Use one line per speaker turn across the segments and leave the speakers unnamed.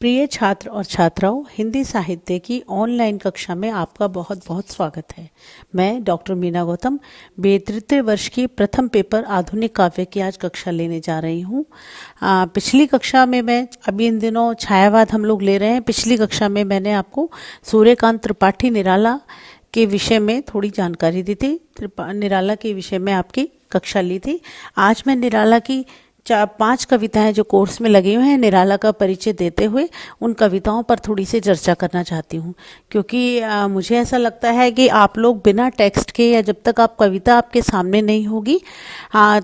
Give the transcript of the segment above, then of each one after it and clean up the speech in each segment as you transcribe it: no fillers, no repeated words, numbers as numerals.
प्रिय छात्र और छात्राओं, हिंदी साहित्य की ऑनलाइन कक्षा में आपका बहुत बहुत स्वागत है। मैं डॉक्टर मीना गौतम तृतीय वर्ष की प्रथम पेपर आधुनिक काव्य की आज कक्षा लेने जा रही हूँ। पिछली कक्षा में मैं अभी इन दिनों छायावाद हम लोग ले रहे हैं। पिछली कक्षा में मैंने आपको सूर्यकांत त्रिपाठी निराला के विषय में थोड़ी जानकारी दी थी। निराला के विषय में आपकी कक्षा ली थी। आज मैं निराला की 5 कविताएं जो कोर्स में लगी हुई हैं, निराला का परिचय देते हुए उन कविताओं पर थोड़ी सी चर्चा करना चाहती हूँ, क्योंकि मुझे ऐसा लगता है कि आप लोग बिना टेक्स्ट के या जब तक आप कविता आपके सामने नहीं होगी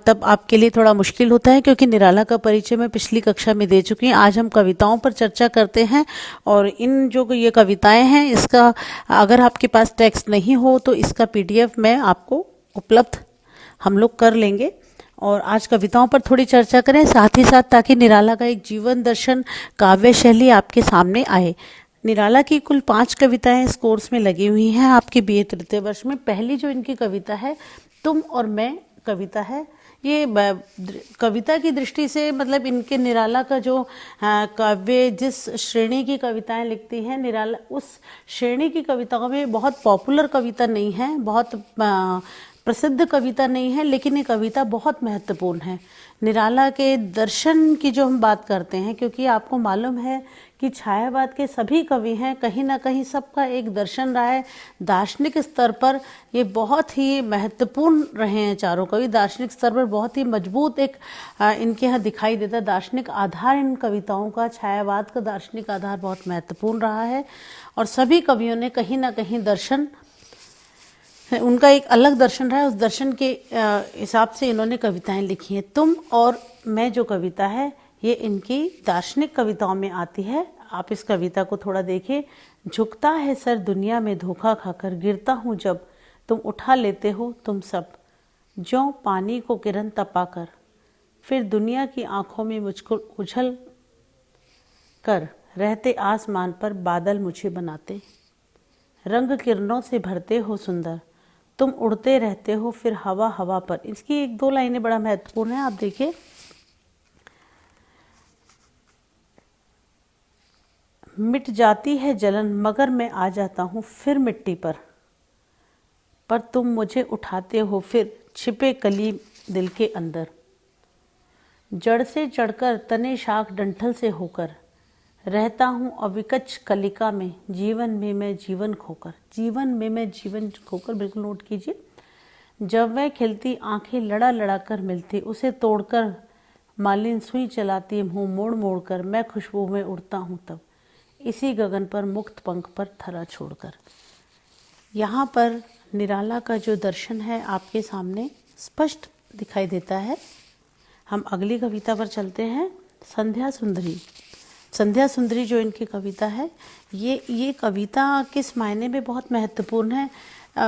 तब आपके लिए थोड़ा मुश्किल होता है, क्योंकि निराला का परिचय मैं पिछली कक्षा में दे चुकी हूँ। आज हम कविताओं पर चर्चा करते हैं और इन जो ये कविताएँ हैं, इसका अगर आपके पास टेक्स्ट नहीं हो तो इसका PDF मैं आपको उपलब्ध हम लोग कर लेंगे और आज कविताओं पर थोड़ी चर्चा करें, साथ ही साथ ताकि निराला का एक जीवन दर्शन काव्य शैली आपके सामने आए। निराला की कुल 5 कविताएं इस कोर्स में लगी हुई हैं आपके BA तृतीय वर्ष में। पहली जो इनकी कविता है तुम और मैं कविता है, ये कविता की दृष्टि से मतलब इनके निराला का जो काव्य जिस श्रेणी की कविताएं लिखती हैं, निराला उस श्रेणी की कविताओं में बहुत पॉपुलर कविता नहीं है, बहुत प्रसिद्ध कविता नहीं है, लेकिन ये कविता बहुत महत्वपूर्ण है। निराला के दर्शन की जो हम बात करते हैं, क्योंकि आपको मालूम है कि छायावाद के सभी कवि हैं, कहीं ना कहीं सबका एक दर्शन रहा है। दार्शनिक स्तर पर ये बहुत ही महत्वपूर्ण रहे हैं चारों कवि। दार्शनिक स्तर पर बहुत ही मजबूत एक इनके यहाँ दिखाई देता है दार्शनिक आधार इन कविताओं का। छायावाद का दार्शनिक आधार बहुत महत्वपूर्ण रहा है और सभी कवियों ने कहीं ना कहीं दर्शन, उनका एक अलग दर्शन रहा है, उस दर्शन के हिसाब से इन्होंने कविताएं लिखी हैं। तुम और मैं जो कविता है ये इनकी दार्शनिक कविताओं में आती है। आप इस कविता को थोड़ा देखिए। झुकता है सर दुनिया में धोखा खाकर, गिरता हूँ जब तुम उठा लेते हो तुम सब, ज्यों पानी को किरण तपाकर, फिर दुनिया की आंखों में मुझको उछल कर रहते आसमान पर बादल मुझे बनाते, रंग किरणों से भरते हो सुंदर, तुम उड़ते रहते हो फिर हवा हवा पर। इसकी 1-2 लाइनें बड़ा महत्वपूर्ण है, आप देखिए। मिट जाती है जलन मगर मैं आ जाता हूँ फिर मिट्टी पर तुम मुझे उठाते हो फिर छिपे कली दिल के अंदर, जड़ से चढ़कर तने शाख डंठल से होकर, रहता हूँ अविकच कलिका में जीवन में मैं जीवन खोकर। जीवन में मैं जीवन खोकर, बिल्कुल नोट कीजिए। जब वह खिलती आंखें लड़ा लड़ा कर मिलती, उसे तोड़कर मालिन सुई चलाती मुँह मोड़ मोड़ कर, मैं खुशबू में उड़ता हूँ तब इसी गगन पर मुक्त पंख पर थरा छोड़कर। यहाँ पर निराला का जो दर्शन है आपके सामने स्पष्ट दिखाई देता है। हम अगली कविता पर चलते हैं। संध्या सुंदरी। संध्या सुंदरी जो इनकी कविता है, ये कविता किस मायने में बहुत महत्वपूर्ण है।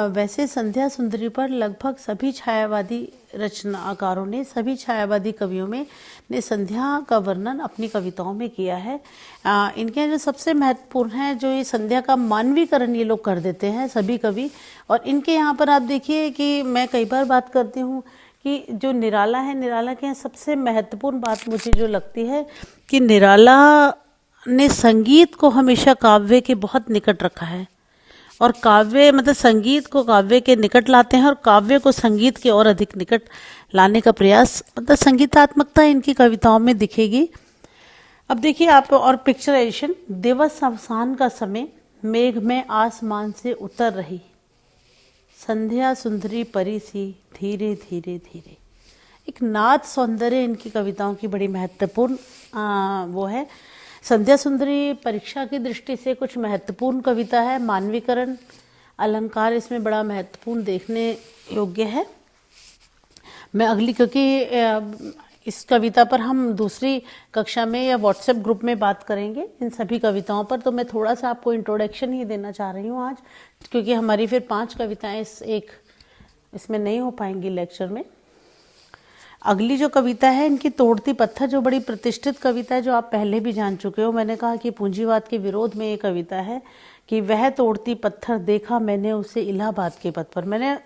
वैसे संध्या सुंदरी पर लगभग सभी छायावादी रचनाकारों ने, सभी छायावादी कवियों में ने संध्या का वर्णन अपनी कविताओं में किया है। इनके जो सबसे महत्वपूर्ण है, जो ये संध्या का मानवीकरण ये लोग कर देते हैं सभी कवि। और इनके यहाँ पर आप देखिए कि मैं कई बार बात करती हूँ कि जो निराला है, निराला के यहाँ सबसे महत्वपूर्ण बात मुझे जो लगती है कि निराला ने संगीत को हमेशा काव्य के बहुत निकट रखा है, और काव्य मतलब संगीत को काव्य के निकट लाते हैं और काव्य को संगीत के और अधिक निकट लाने का प्रयास, मतलब संगीतात्मकता इनकी कविताओं में दिखेगी। अब देखिए आप और पिक्चराइजेशन। दिवस अवसान का समय, मेघ में आसमान से उतर रही, संध्या सुंदरी परी सी धीरे धीरे धीरे। एक नाद सौंदर्य इनकी कविताओं की बड़ी महत्वपूर्ण वो है। संध्या सुंदरी परीक्षा की दृष्टि से कुछ महत्वपूर्ण कविता है। मानवीकरण, अलंकार इसमें बड़ा महत्वपूर्ण देखने योग्य है। मैं अगली, क्योंकि इस कविता पर हम दूसरी कक्षा में या व्हाट्सएप ग्रुप में बात करेंगे इन सभी कविताओं पर, तो मैं थोड़ा सा आपको इंट्रोडक्शन ही देना चाह रही हूँ आज, क्योंकि हमारी फिर 5 कविताएं इसमें नहीं हो पाएंगी लेक्चर में। अगली जो कविता है इनकी तोड़ती पत्थर, जो बड़ी प्रतिष्ठित कविता है, जो आप पहले भी जान चुके हो। मैंने कहा कि पूंजीवाद के विरोध में ये कविता है कि वह तोड़ती पत्थर देखा मैंने उसे इलाहाबाद के पथ पर। मैंने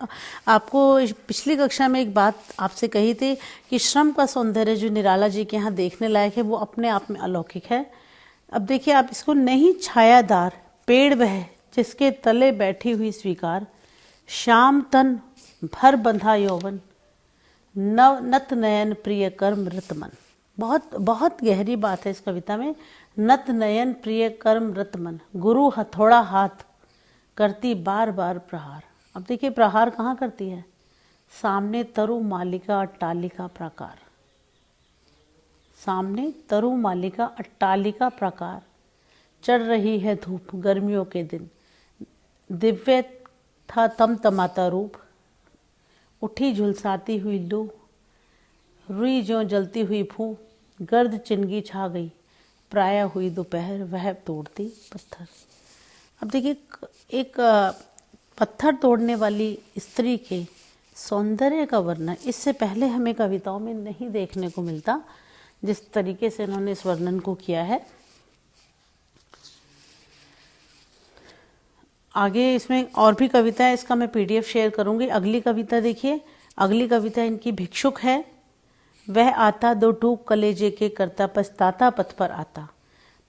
आपको पिछली कक्षा में एक बात आपसे कही थी कि श्रम का सौंदर्य जो निराला जी के यहाँ देखने लायक है वो अपने आप में अलौकिक है। अब देखिए आप इसको, नहीं छायादार पेड़ वह जिसके तले बैठी हुई स्वीकार, श्याम तन भर बंधा यौवन, नव नत नयन प्रिय कर मृत मन। बहुत बहुत गहरी बात है इस कविता में। नत नयन प्रिय कर मृत मन, गुरु हथौड़ा हाथ करती बार बार प्रहार। अब देखिए प्रहार कहाँ करती है, सामने तरु मालिका अट्टालिका प्राकार, सामने तरु मालिका अट्टालिका प्राकार, चढ़ रही है धूप गर्मियों के दिन, दिव्य था तमतमाता रूप, उठी झुलसाती हुई लू, रुई ज्यों जलती हुई फूं, गर्द चिनगी छा गई, प्राय हुई दोपहर वह तोड़ती पत्थर। अब देखिए एक पत्थर तोड़ने वाली स्त्री के सौंदर्य का वर्णन इससे पहले हमें कविताओं में नहीं देखने को मिलता, जिस तरीके से इन्होंने इस वर्णन को किया है। आगे इसमें और भी कविता है, इसका मैं पीडीएफ शेयर करूंगी। अगली कविता देखिए, अगली कविता इनकी भिक्षुक है। वह आता दो टूक कलेजे के करता, पछताता पथ पर आता,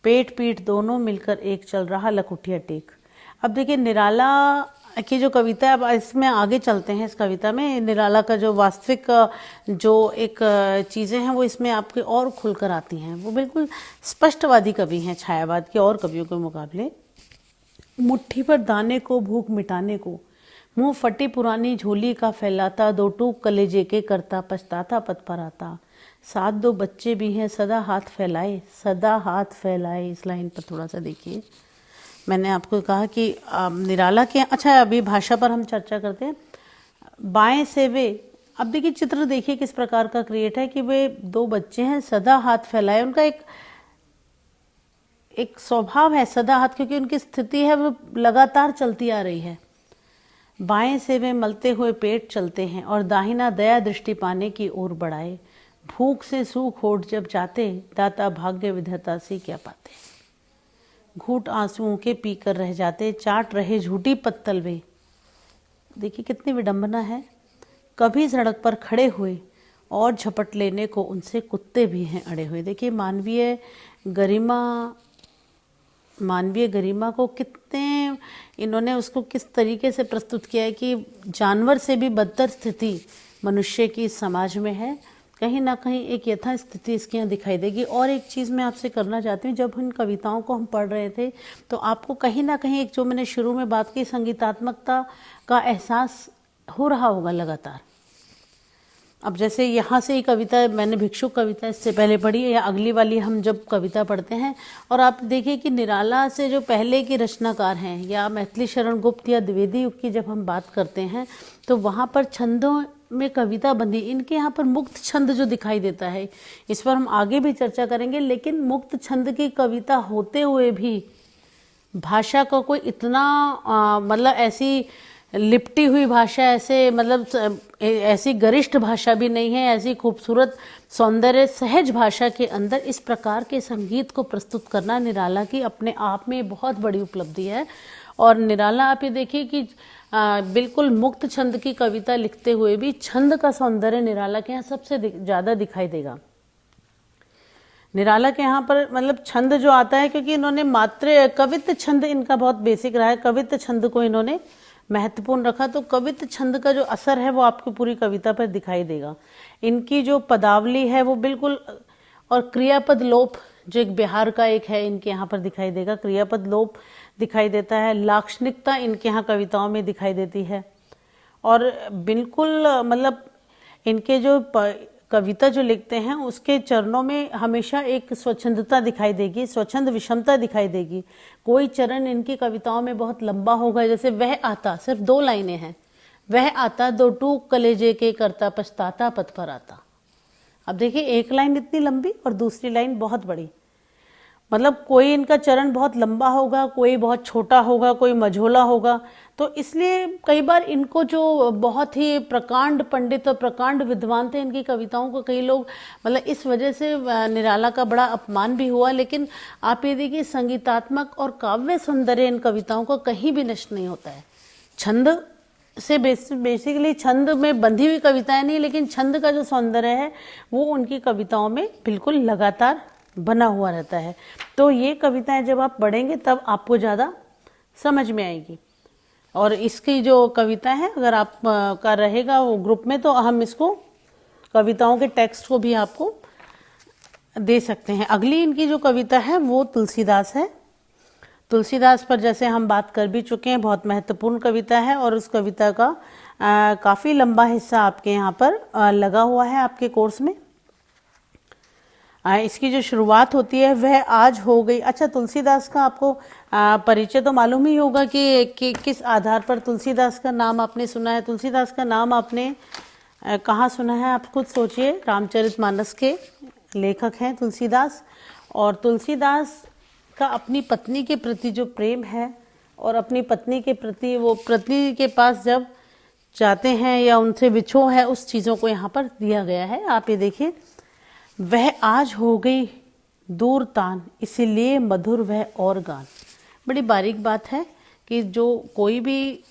पेट पीठ दोनों मिलकर एक, चल रहा लकुटिया टेक। अब देखिए निराला की जो कविता है, अब इसमें आगे चलते हैं। इस कविता में निराला का जो वास्तविक जो एक चीज़ें हैं वो इसमें आपके और खुलकर आती हैं। वो बिल्कुल स्पष्टवादी कवि हैं छायावाद के और कवियों के मुकाबले। मुट्ठी पर दाने को भूख मिटाने को, मुंह फटी पुरानी झोली का फैलाता, दो टूक कलेजे के करता, पछताता पथ पर आता, साथ दो बच्चे भी हैं सदा हाथ फैलाए, सदा हाथ फैलाए। इस लाइन पर थोड़ा सा देखिए, मैंने आपको कहा कि निराला के, अच्छा अभी भाषा पर हम चर्चा करते हैं। बाएं से वे, अब देखिए चित्र देखिए किस प्रकार का क्रिएट है कि वे दो बच्चे हैं सदा हाथ फैलाए। उनका एक स्वभाव है सदा हाथ, क्योंकि उनकी स्थिति है वो लगातार चलती आ रही है। बाएं से वे मलते हुए पेट चलते हैं और दाहिना दया दृष्टि पाने की ओर बढ़ाए, भूख से सूख होठ जब जाते, दाता भाग्य विधाता से क्या पाते, घूट आंसुओं के पीकर रह जाते, चाट रहे झूठी पत्तल वे। देखिए कितनी विडंबना है। कभी सड़क पर खड़े हुए और झपट लेने को उनसे कुत्ते भी हैं अड़े हुए। देखिए मानवीय गरिमा को कितने इन्होंने उसको किस तरीके से प्रस्तुत किया है कि जानवर से भी बदतर स्थिति मनुष्य की समाज में है। कहीं ना कहीं एक यथा स्थिति इसके यहाँ दिखाई देगी। और एक चीज़ मैं आपसे करना चाहती हूँ, जब इन कविताओं को हम पढ़ रहे थे तो आपको कहीं ना कहीं एक, जो मैंने शुरू में बात की, संगीतात्मकता का एहसास हो रहा होगा लगातार। अब जैसे यहाँ से ही कविता मैंने भिक्षुक कविता इससे पहले पढ़ी है, या अगली वाली हम जब कविता पढ़ते हैं और आप देखिए कि निराला से जो पहले के रचनाकार हैं, या मैथिली शरण गुप्त या द्विवेदी युग की जब हम बात करते हैं तो वहाँ पर छंदों में कविता बंदी, इनके यहाँ पर मुक्त छंद जो दिखाई देता है, इस पर हम आगे भी चर्चा करेंगे। लेकिन मुक्त छंद की कविता होते हुए भी भाषा का कोई इतना मतलब ऐसी लिपटी हुई भाषा, ऐसे मतलब ऐसी गरिष्ठ भाषा भी नहीं है, ऐसी खूबसूरत सौंदर्य सहज भाषा के अंदर इस प्रकार के संगीत को प्रस्तुत करना निराला की अपने आप में बहुत बड़ी उपलब्धि है। और निराला आप ये देखिए कि बिल्कुल मुक्त छंद की कविता लिखते हुए भी छंद का सौंदर्य निराला के यहाँ सबसे ज़्यादा दिखाई देगा। निराला के यहाँ पर मतलब छंद जो आता है, क्योंकि इन्होंने मात्र कवित्त छंद इनका बहुत बेसिक रहा है, कवित्त छंद को इन्होंने महत्वपूर्ण रखा, तो कवित्त छंद का जो असर है वो आपको पूरी कविता पर दिखाई देगा। इनकी जो पदावली है वो बिल्कुल, और क्रियापद लोप जो एक बिहार का एक है इनके यहाँ पर दिखाई देगा, क्रियापद लोप दिखाई देता है। लाक्षणिकता इनके यहाँ कविताओं में दिखाई देती है। और बिल्कुल मतलब इनके जो कविता जो लिखते हैं उसके चरणों में हमेशा एक स्वच्छंदता दिखाई देगी, स्वच्छंद विषमता दिखाई देगी। कोई चरण इनकी कविताओं में बहुत लंबा होगा, जैसे वह आता, सिर्फ 2 लाइनें हैं, वह आता दो टूक कलेजे के करता, पछताता पथ पर आता। अब देखिए एक लाइन इतनी लंबी और दूसरी लाइन बहुत बड़ी, मतलब कोई इनका चरण बहुत लंबा होगा, कोई बहुत छोटा होगा, कोई मझोला होगा। तो इसलिए कई बार इनको जो बहुत ही प्रकांड पंडित और प्रकांड विद्वान थे, इनकी कविताओं को कई लोग मतलब इस वजह से निराला का बड़ा अपमान भी हुआ। लेकिन आप ये देखिए संगीतात्मक और काव्य सौंदर्य इन कविताओं का कहीं भी नष्ट नहीं होता है। छंद से बेसिकली छंद में बंधी हुई कविताएं नहीं, लेकिन छंद का जो सौंदर्य है वो उनकी कविताओं में बिल्कुल लगातार बना हुआ रहता है। तो ये कविताएं जब आप पढ़ेंगे तब आपको ज़्यादा समझ में आएगी। और इसकी जो कविता है अगर आप का रहेगा वो ग्रुप में, तो हम इसको कविताओं के टेक्स्ट को भी आपको दे सकते हैं। अगली इनकी जो कविता है वो तुलसीदास है। तुलसीदास पर जैसे हम बात कर भी चुके हैं, बहुत महत्वपूर्ण कविता है और उस कविता का काफ़ी लंबा हिस्सा आपके यहाँ पर लगा हुआ है आपके कोर्स में। इसकी जो शुरुआत होती है वह आज हो गई। अच्छा, तुलसीदास का आपको परिचय तो मालूम ही होगा कि किस आधार पर तुलसीदास का नाम आपने सुना है। तुलसीदास का नाम आपने कहाँ सुना है, आप खुद सोचिए। रामचरितमानस के लेखक हैं तुलसीदास। और तुलसीदास का अपनी पत्नी के प्रति जो प्रेम है और अपनी पत्नी के प्रति वो पत्नी के पास जब जाते हैं या उनसे विछोह है, उस चीज़ों को यहाँ पर दिया गया है। आप ये देखिए, वह आज हो गई दूर तान, इसीलिए मधुर वह और गान। बड़ी बारीक बात है कि जो कोई भी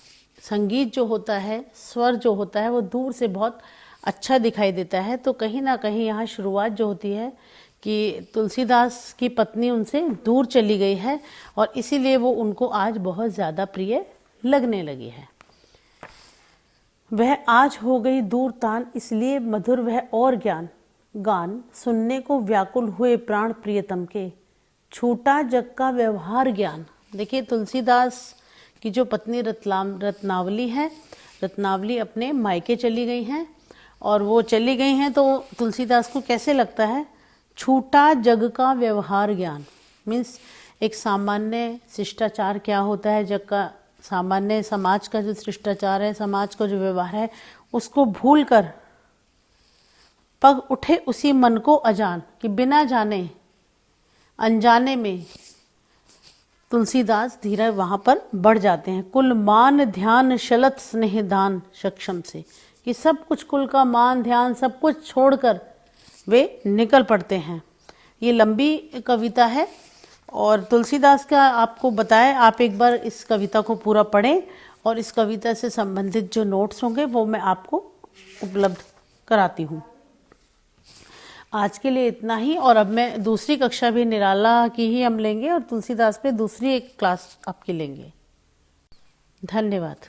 संगीत जो होता है, स्वर जो होता है, वो दूर से बहुत अच्छा दिखाई देता है। तो कहीं ना कहीं यहाँ शुरुआत जो होती है कि तुलसीदास की पत्नी उनसे दूर चली गई है और इसीलिए वो उनको आज बहुत ज़्यादा प्रिय लगने लगी है। वह आज हो गई दूर तान, इसलिए मधुर वह और ज्ञान गान, सुनने को व्याकुल हुए प्राण प्रियतम के, छूटा जग का व्यवहार ज्ञान। देखिए, तुलसीदास की जो पत्नी रत्नावली है, रत्नावली अपने मायके चली गई हैं और वो चली गई हैं तो तुलसीदास को कैसे लगता है, छूटा जग का व्यवहार ज्ञान। मीन्स एक सामान्य शिष्टाचार क्या होता है, जग का सामान्य समाज का जो शिष्टाचार है, समाज का जो व्यवहार है, उसको भूल कर पग उठे उसी मन को अजान, कि बिना जाने अनजाने में तुलसीदास धीरे वहाँ पर बढ़ जाते हैं। कुल मान ध्यान शलत स्नेह दान सक्षम से, कि सब कुछ, कुल का मान ध्यान सब कुछ छोड़कर वे निकल पड़ते हैं। ये लंबी कविता है और तुलसीदास का आपको बताए, आप एक बार इस कविता को पूरा पढ़ें और इस कविता से संबंधित जो नोट्स होंगे वो मैं आपको उपलब्ध कराती हूँ। आज के लिए इतना ही। और अब मैं दूसरी कक्षा भी निराला की ही हम लेंगे और तुलसीदास पे दूसरी एक क्लास आपकी लेंगे। धन्यवाद।